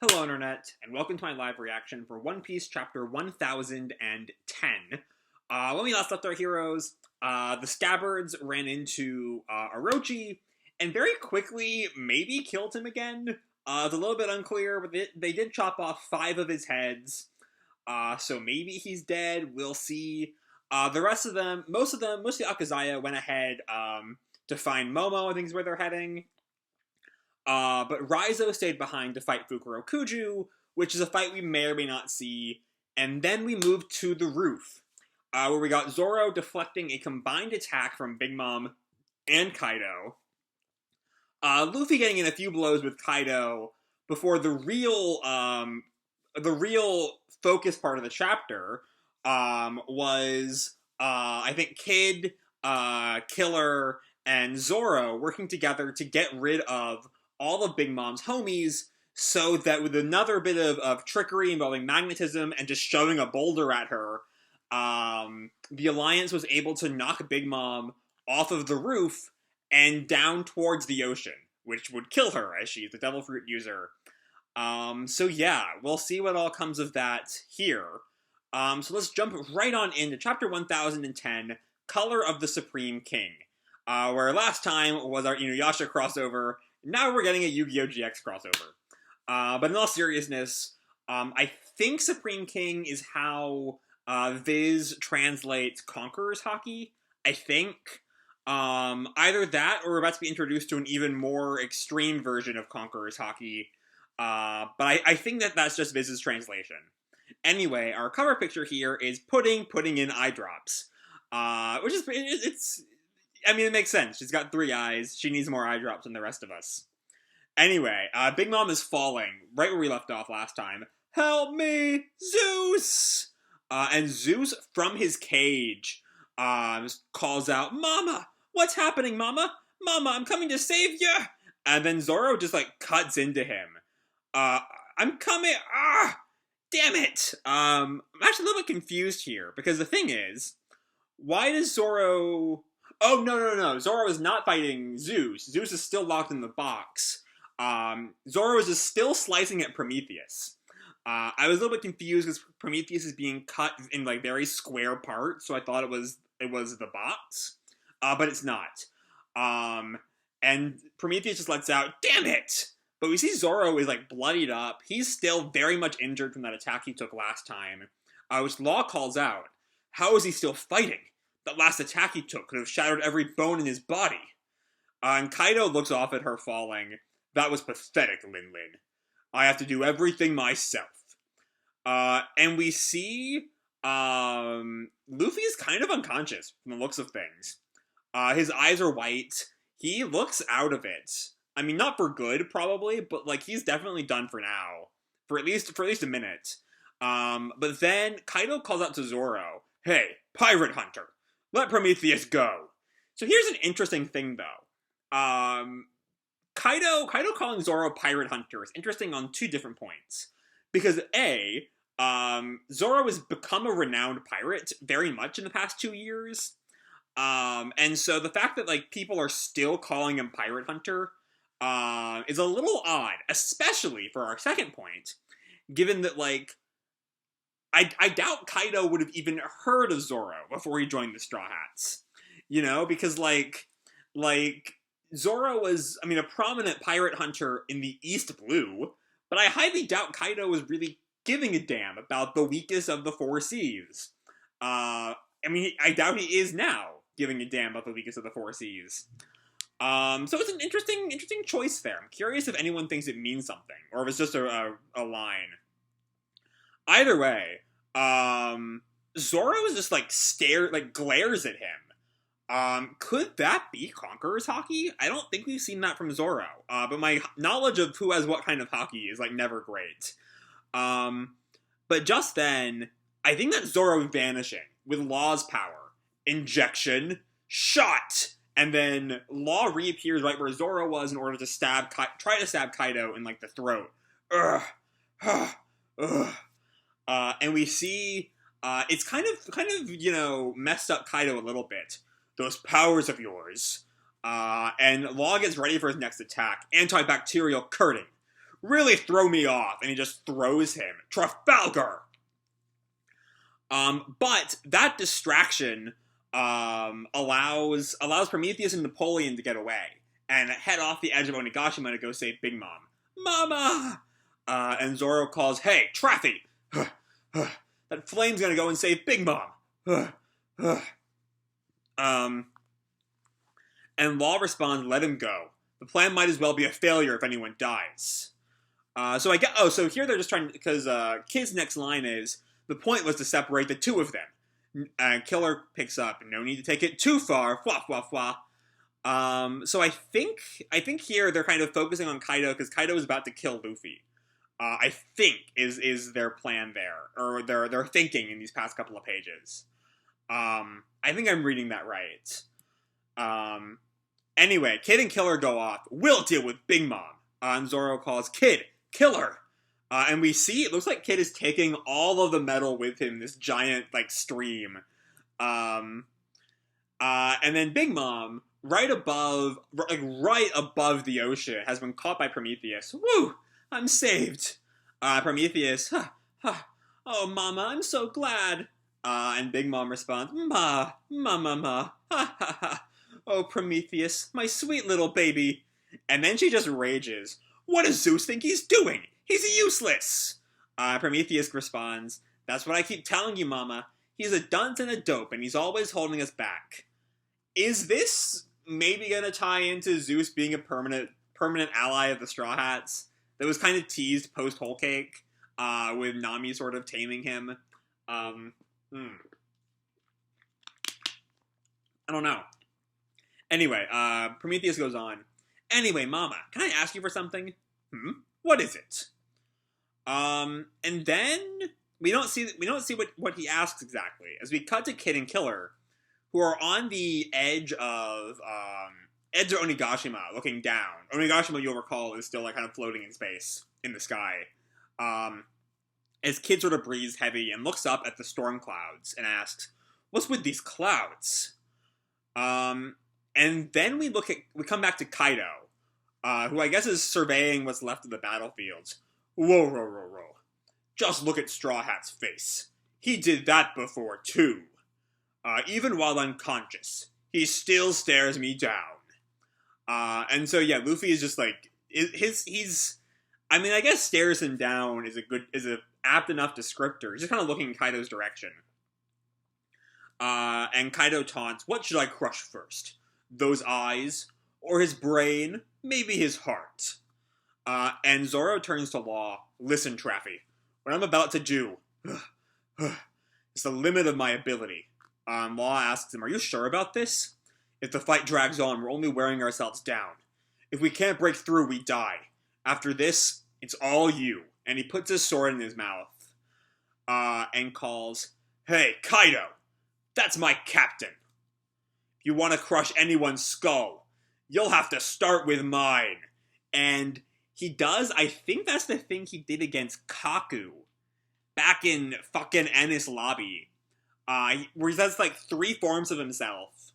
Hello, Internet, and welcome to my live reaction for One Piece Chapter 1010. When we last left our heroes, the Scabbards ran into Orochi, and very quickly maybe killed him again. It's a little bit unclear, but they did chop off 5 of his heads, so maybe he's dead, we'll see. The rest of them, mostly Akazaya, went ahead to find Momo, I think is where they're heading. But Raizo stayed behind to fight Fukurokuju, which is a fight we may or may not see. And then we moved to the roof, where we got Zoro deflecting a combined attack from Big Mom and Kaido. Luffy getting in a few blows with Kaido before the real focus part of the chapter was, I think, Kid, Killer, and Zoro working together to get rid of all of Big Mom's homies, so that with another bit of trickery involving magnetism and just shoving a boulder at her, the Alliance was able to knock Big Mom off of the roof and down towards the ocean, which would kill her, as she's a Devil Fruit user. So yeah, we'll see what all comes of that here. So let's jump right on into Chapter 1010, Color of the Supreme King, where last time was our Inuyasha crossover. Now we're getting a Yu-Gi-Oh! GX crossover. But in all seriousness, I think Supreme King is how Viz translates Conqueror's Haki. I think. Either that, or we're about to be introduced to an even more extreme version of Conqueror's Haki. But I think that's just Viz's translation. Anyway, our cover picture here is Pudding putting in eye drops. Which is, I mean, it makes sense. She's got 3 eyes. She needs more eye drops than the rest of us. Anyway, Big Mom is falling, right where we left off last time. Help me, Zeus! And Zeus, from his cage, calls out, Mama! What's happening, Mama? Mama, I'm coming to save you! And then Zoro just, cuts into him. I'm coming! Ah! Damn it! I'm actually a little bit confused here, because the thing is, why does Zoro... Oh, no. Zoro is not fighting Zeus. Zeus is still locked in the box. Zoro is just still slicing at Prometheus. I was a little bit confused because Prometheus is being cut in, very square parts, so I thought it was the box. But it's not. And Prometheus just lets out, damn it! But we see Zoro is, bloodied up. He's still very much injured from that attack he took last time, which Law calls out. How is he still fighting? That last attack he took could have shattered every bone in his body. And Kaido looks off at her falling. That was pathetic, Lin Lin. I have to do everything myself. And we see Luffy's kind of unconscious from the looks of things. His eyes are white. He looks out of it. I mean, not for good, probably, but he's definitely done for now. For at least a minute. But then Kaido calls out to Zoro, hey, pirate hunter! Let Prometheus go. So here's an interesting thing, though. Kaido calling Zoro Pirate Hunter is interesting on 2 different points. Because A, Zoro has become a renowned pirate very much in the past 2 years. And so the fact that, people are still calling him Pirate Hunter, is a little odd. Especially for our second point, given that, I doubt Kaido would have even heard of Zoro before he joined the Straw Hats. You know, because, Zoro was, a prominent pirate hunter in the East Blue, but I highly doubt Kaido was really giving a damn about the weakest of the 4 seas. I doubt he is now giving a damn about the weakest of the 4 seas. So it's an interesting choice there. I'm curious if anyone thinks it means something, or if it's just a line. Either way, Zoro is just, glares at him. Could that be Conqueror's Haki? I don't think we've seen that from Zoro, but my knowledge of who has what kind of Haki is, never great. But just then, I think that Zoro is vanishing with Law's power. Injection, shot! And then Law reappears right where Zoro was in order to try to stab Kaido in, the throat. And we see, it's kind of, messed up Kaido a little bit. Those powers of yours. And Law gets ready for his next attack. Antibacterial curtain. really throw me off, and he just throws him. Trafalgar! But that distraction allows Prometheus and Napoleon to get away and head off the edge of Onigashima to go save Big Mom. Mama! And Zoro calls, "Hey, Traffy! That flame's gonna go and save Big Mom!" And Law responds, "Let him go. The plan might as well be a failure if anyone dies." So here they're just trying, because Kid's next line is, "The point was to separate the two of them." Killer picks up, "No need to take it too far, fwa fwa fwa." So I think here they're kind of focusing on Kaido, because Kaido is about to kill Luffy. I think is their plan there, or their thinking in these past couple of pages. I think I'm reading that right. Anyway, Kid and Killer go off. "We'll deal with Big Mom." And Zoro calls, "Kid, Killer." And we see, it looks like Kid is taking all of the metal with him, this giant, stream. And then Big Mom, right above the ocean, has been caught by Prometheus. "Woo! I'm saved." Prometheus, "Oh, Mama, I'm so glad." And Big Mom responds, "Ma, ha ha ha. Oh, Prometheus, my sweet little baby." And then she just rages. "What does Zeus think he's doing? He's useless." Prometheus responds, "That's what I keep telling you, Mama. He's a dunce and a dope, and he's always holding us back." Is this maybe gonna tie into Zeus being a permanent ally of the Straw Hats? That was kind of teased post-Whole Cake, with Nami sort of taming him. I don't know. Anyway, Prometheus goes on. "Anyway, Mama, can I ask you for something?" What is it?" And then we don't see what he asks exactly, as we cut to Kid and Killer, who are on the edge of Onigashima, looking down. Onigashima, you'll recall, is still kind of floating in space in the sky. As Kid sort of breathes heavy and looks up at the storm clouds and asks, "What's with these clouds?" And then we come back to Kaido, who I guess is surveying what's left of the battlefields. Whoa. Just look at Straw Hat's face. He did that before, too. Even while unconscious, he still stares me down. And so, yeah, Luffy is just I guess stares him down is a apt enough descriptor. He's just kind of looking in Kaido's direction. And Kaido taunts, "What should I crush first? Those eyes? Or his brain? Maybe his heart?" And Zoro turns to Law. "Listen, Traffy, what I'm about to do is the limit of my ability." Law asks him, "Are you sure about this? If the fight drags on, we're only wearing ourselves down. If we can't break through, we die. After this, it's all you." And he puts his sword in his mouth. And calls, "Hey, Kaido, that's my captain. If you want to crush anyone's skull, you'll have to start with mine." And he does, I think that's the thing he did against Kaku back in fucking Enies Lobby. Where he has 3 forms of himself.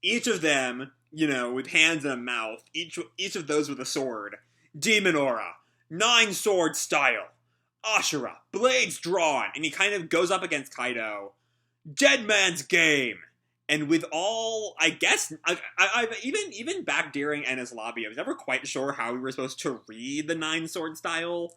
Each of them, with hands and a mouth. Each of those with a sword. Demon Aura, 9-sword style, Ashura, blades drawn. And he kind of goes up against Kaido. Dead man's game. And with all, I guess, I've even back during Enies Lobby, I was never quite sure how we were supposed to read the 9-sword style.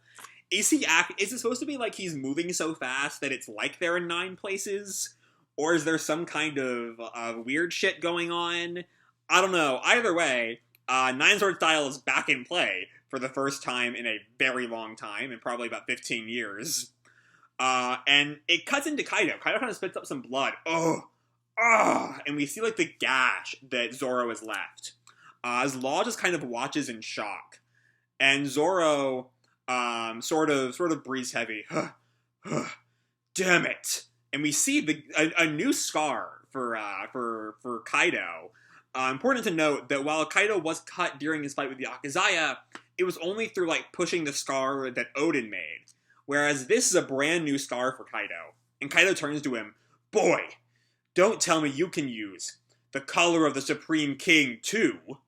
Is it supposed to be like he's moving so fast that it's like they're in 9 places? Or is there some kind of weird shit going on? I don't know. Either way, 9-sword style is back in play for the first time in a very long time, in probably about 15 years. And it cuts into Kaido. Kaido kind of spits up some blood. And we see the gash that Zoro has left. As Law just kind of watches in shock. And Zoro sort of breathes heavy. Damn it. And we see a new scar for Kaido. Important to note that while Kaido was cut during his fight with the Akazaya, it was only through pushing the scar that Odin made. Whereas this is a brand new scar for Kaido. And Kaido turns to him, "Boy, don't tell me you can use the color of the Supreme King too."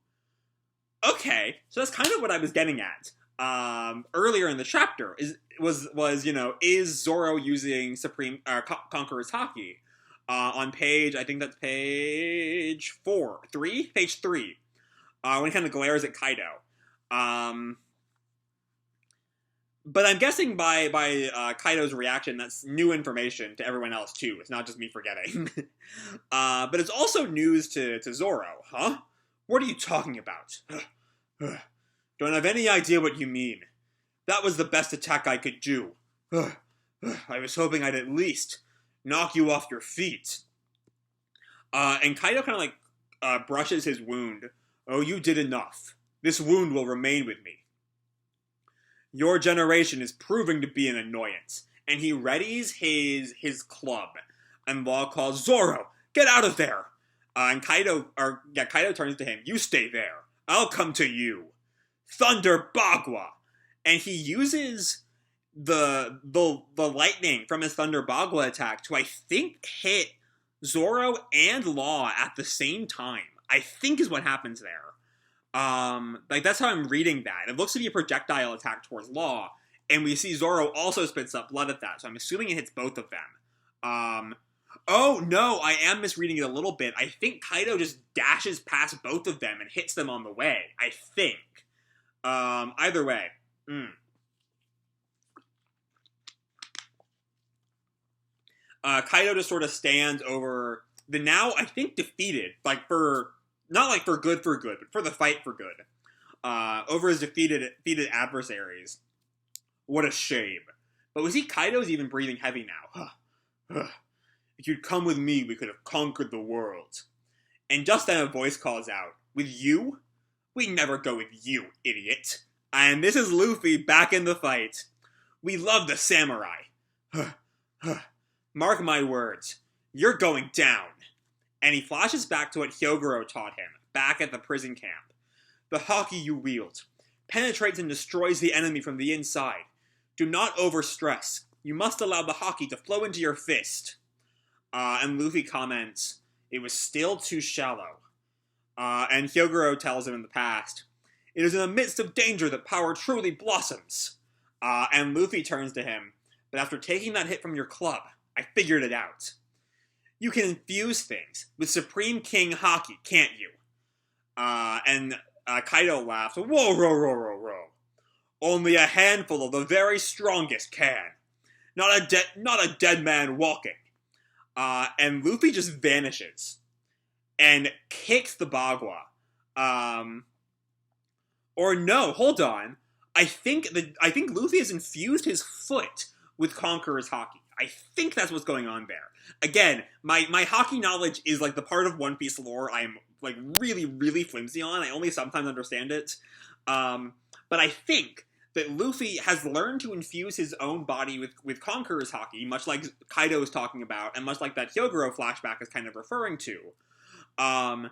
Okay, so that's kind of what I was getting at. earlier in the chapter was is Zoro using Supreme Conqueror's Haki? On page, I think that's page 3, page 3, when he kind of glares at Kaido. But I'm guessing by Kaido's reaction, that's new information to everyone else too. It's not just me forgetting. But it's also news to Zoro. Huh? What are you talking about? Don't have any idea what you mean. That was the best attack I could do. I was hoping I'd at least knock you off your feet. And Kaido kind of like brushes his wound. Oh, you did enough. This wound will remain with me. Your generation is proving to be an annoyance. And he readies his club. And Law calls, Zoro, get out of there. And Kaido turns to him. You stay there. I'll come to you. Thunder Bagua. And he uses the lightning from his Thunder Bagua attack to, I think, hit Zoro and Law at the same time. I think is what happens there. That's how I'm reading that. It looks to be a projectile attack towards Law, and we see Zoro also spits up blood at that, so I'm assuming it hits both of them. Oh, no, I am misreading it a little bit. I think Kaido just dashes past both of them and hits them on the way. I think. Either way. Kaido just sort of stands over the now, I think, defeated, not for good, but for the fight for good. Over his defeated adversaries. What a shame. But we see Kaido's even breathing heavy now. If you'd come with me, we could have conquered the world. And just then a voice calls out, with you? We never go with you, idiot. And this is Luffy back in the fight. We love the samurai. Mark my words. You're going down. And he flashes back to what Hyogoro taught him, back at the prison camp. The Haki you wield penetrates and destroys the enemy from the inside. Do not overstress. You must allow the Haki to flow into your fist. And Luffy comments, it was still too shallow. And Hyogoro tells him in the past, it is in the midst of danger that power truly blossoms. And Luffy turns to him, but after taking that hit from your club, I figured it out. You can infuse things with Supreme King Haki, can't you? And Kaido laughs, whoa. Only a handful of the very strongest can. Not a dead man walking. And Luffy just vanishes and kicks the Bagua. Or no, hold on. I think Luffy has infused his foot with Conqueror's Haki. I think that's what's going on there. Again, my Haki knowledge is like the part of One Piece lore I'm like really, really flimsy on. I only sometimes understand it. But I think that Luffy has learned to infuse his own body with Conqueror's Haki, much like Kaido is talking about, and much like that Hyogoro flashback is kind of referring to. And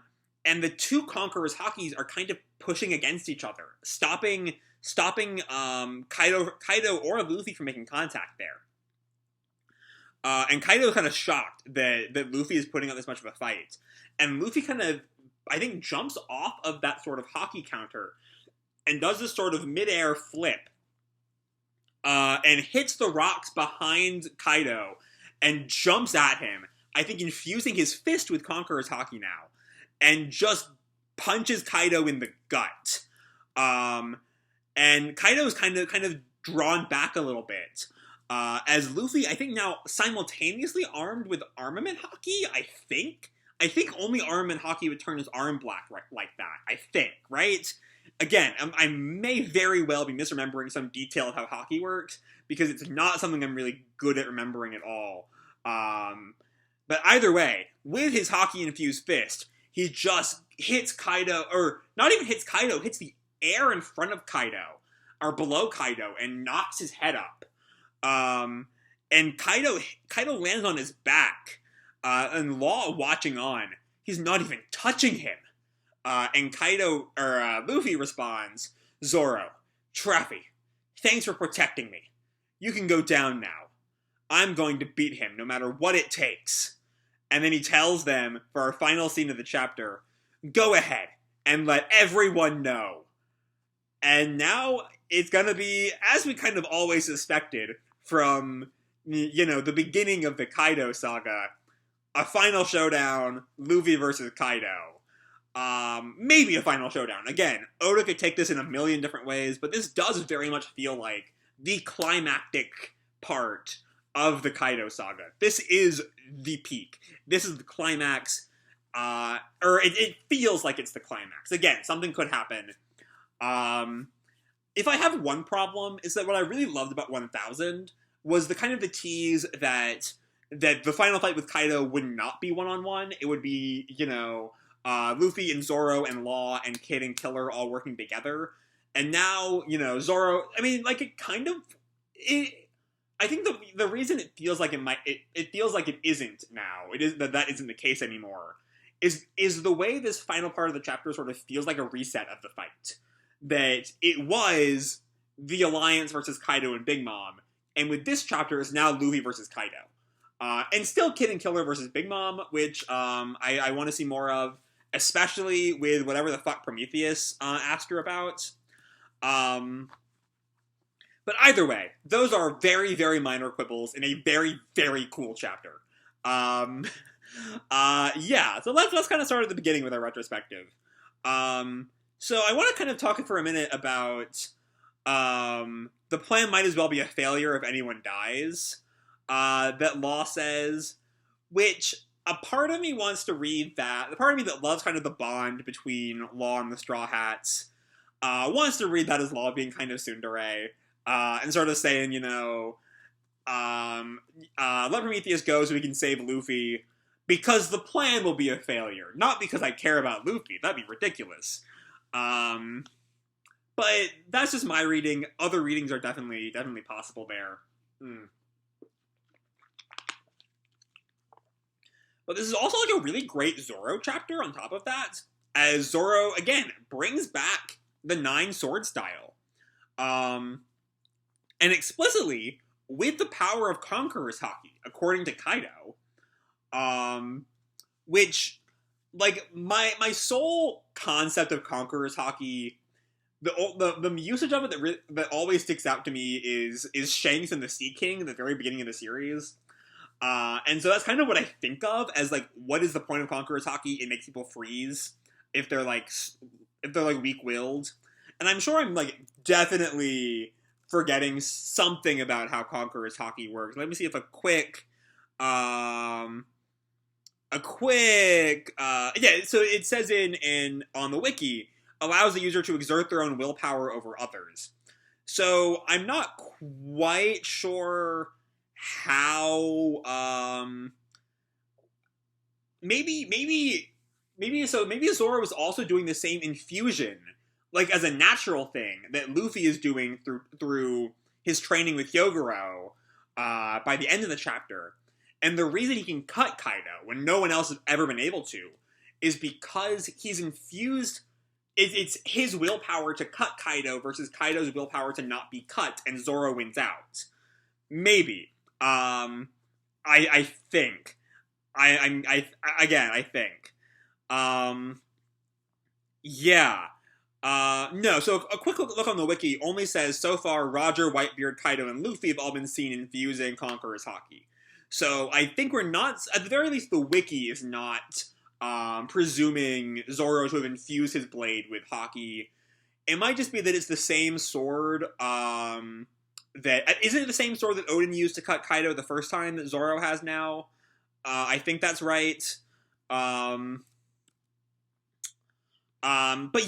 the two Conqueror's Hakis are kind of pushing against each other, stopping Kaido or Luffy from making contact there. And Kaido is kind of shocked that Luffy is putting up this much of a fight. And Luffy kind of, I think, jumps off of that sort of Haki counter and does this sort of mid-air flip. And hits the rocks behind Kaido and jumps at him, I think infusing his fist with Conqueror's Haki now, and just punches Kaido in the gut. And Kaido is kind of drawn back a little bit. As Luffy, I think now simultaneously armed with Armament Haki, I think only Armament Haki would turn his arm black like that, I think, right? Again, I may very well be misremembering some detail of how Haki works, because it's not something I'm really good at remembering at all. But either way, with his Haki-infused fist, he just hits Kaido, or not even hits Kaido, hits the air in front of Kaido, or below Kaido, and knocks his head up. And Kaido lands on his back, and Law watching on. He's not even touching him. And Luffy responds, Zoro, Traffy, thanks for protecting me. You can go down now. I'm going to beat him no matter what it takes. And then he tells them, for our final scene of the chapter, go ahead and let everyone know. And now it's gonna be, as we kind of always suspected from, the beginning of the Kaido saga, a final showdown, Luffy versus Kaido. Maybe a final showdown. Again, Oda could take this in a million different ways, but this does very much feel like the climactic part of the Kaido saga. This is the peak. This is the climax, or it feels like it's the climax. Again, something could happen. If I have one problem, is that what I really loved about 1000 was the kind of the tease that the final fight with Kaido would not be one-on-one. It would be, Luffy and Zoro and Law and Kid and Killer all working together. And now, Zoro, I mean, like, it kind of... I think the reason it feels like it feels like it isn't now, that isn't the case anymore, is the way this final part of the chapter sort of feels like a reset of the fight. That it was the Alliance versus Kaido and Big Mom, and with this chapter, it's now Luffy versus Kaido. And still Kid and Killer versus Big Mom, which I want to see more of, especially with whatever the fuck Prometheus asked her about. But either way, those are very, very minor quibbles in a very, very cool chapter. Yeah, so let's kind of start at the beginning with our retrospective. So I want to kind of talk for a minute about the plan might as well be a failure if anyone dies, that Law says, which a part of me wants to read that. The part of me that loves kind of the bond between Law and the Straw Hats wants to read that as Law being kind of tsundere, and sort of saying, let Prometheus go so we can save Luffy, because the plan will be a failure, not because I care about Luffy. That'd be ridiculous. But that's just my reading. Other readings are definitely possible there. But this is also like a really great Zoro chapter on top of that, as Zoro, again, brings back the 9 sword style. And explicitly, with the power of Conqueror's Haki, according to Kaido, which, like, my sole concept of Conqueror's Haki, the usage of it that always sticks out to me is Shanks and the Sea King at the very beginning of the series. And so that's kind of what I think of as, like, what is the point of Conqueror's Haki? It makes people freeze if they're weak-willed. And I'm sure I'm, like, definitely forgetting something about how Conqueror's Haki works. Let me see if so it says on the wiki, allows the user to exert their own willpower over others. So I'm not quite sure how, maybe Zoro was also doing the same infusion, like, as a natural thing that Luffy is doing through his training with Hyogoro by the end of the chapter. And the reason he can cut Kaido when no one else has ever been able to is because he's infused. It's his willpower to cut Kaido versus Kaido's willpower to not be cut, and Zoro wins out. Maybe. I think. I think. Yeah. No, so a quick look on the wiki only says, so far, Roger, Whitebeard, Kaido, and Luffy have all been seen infusing Conqueror's Haki. So I think we're not, at the very least, the wiki is not presuming Zoro to have infused his blade with Haki. It might just be that it's the same sword, isn't it the same sword that Odin used to cut Kaido the first time that Zoro has now? I think that's right. But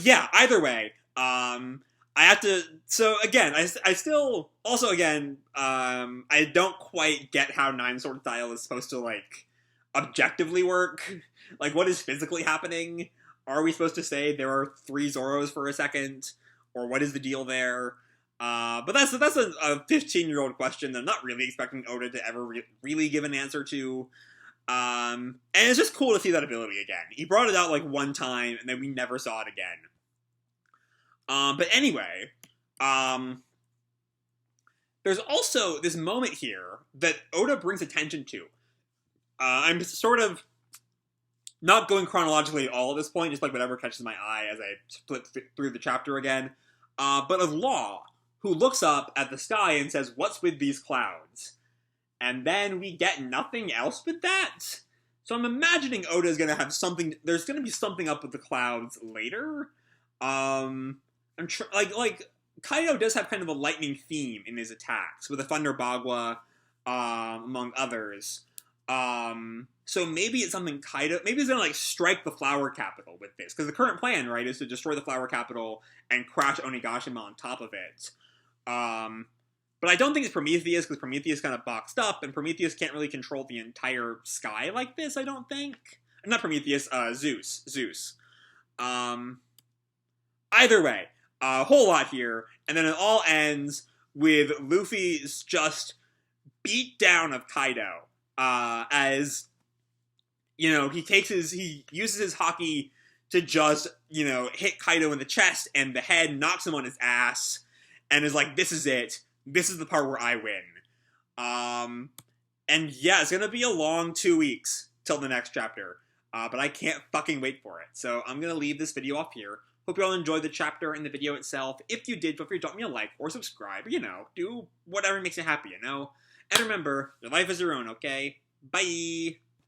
yeah, either way, I have to, so again, I still, also again, I don't quite get how 9 sword style is supposed to, like, objectively work. Like, what is physically happening? Are we supposed to say there are 3 Zoros for a second? Or what is the deal there? But that's a 15-year-old question that I'm not really expecting Oda to ever really give an answer to. And it's just cool to see that ability again. He brought it out, like, one time, and then we never saw it again. But anyway, there's also this moment here that Oda brings attention to. I'm sort of not going chronologically at all at this point, just like whatever catches my eye as I flip through the chapter again. But of Law, who looks up at the sky and says, "What's with these clouds?" And then we get nothing else with that. So I'm imagining Oda is gonna have something. There's gonna be something up with the clouds later. Like Kaido does have kind of a lightning theme in his attacks with the Thunder Bagua, among others. So maybe it's something Kaido. Maybe he's gonna like strike the Flower Capital with this, because the current plan, right, is to destroy the Flower Capital and crash Onigashima on top of it. But I don't think it's Prometheus, because Prometheus kind of boxed up, and Prometheus can't really control the entire sky like this, I don't think. Not Prometheus, Zeus. Either way, a whole lot here, and then it all ends with Luffy's just beat down of Kaido, as, you know, he uses his Haki to just, you know, hit Kaido in the chest and the head, knocks him on his ass, and is like, this is it. This is the part where I win. And yeah, it's gonna be a long 2 weeks till the next chapter. But I can't fucking wait for it. So I'm gonna leave this video off here. Hope you all enjoyed the chapter and the video itself. If you did, feel free to drop me a like or subscribe. You know, do whatever makes you happy, you know? And remember, your life is your own, okay? Bye!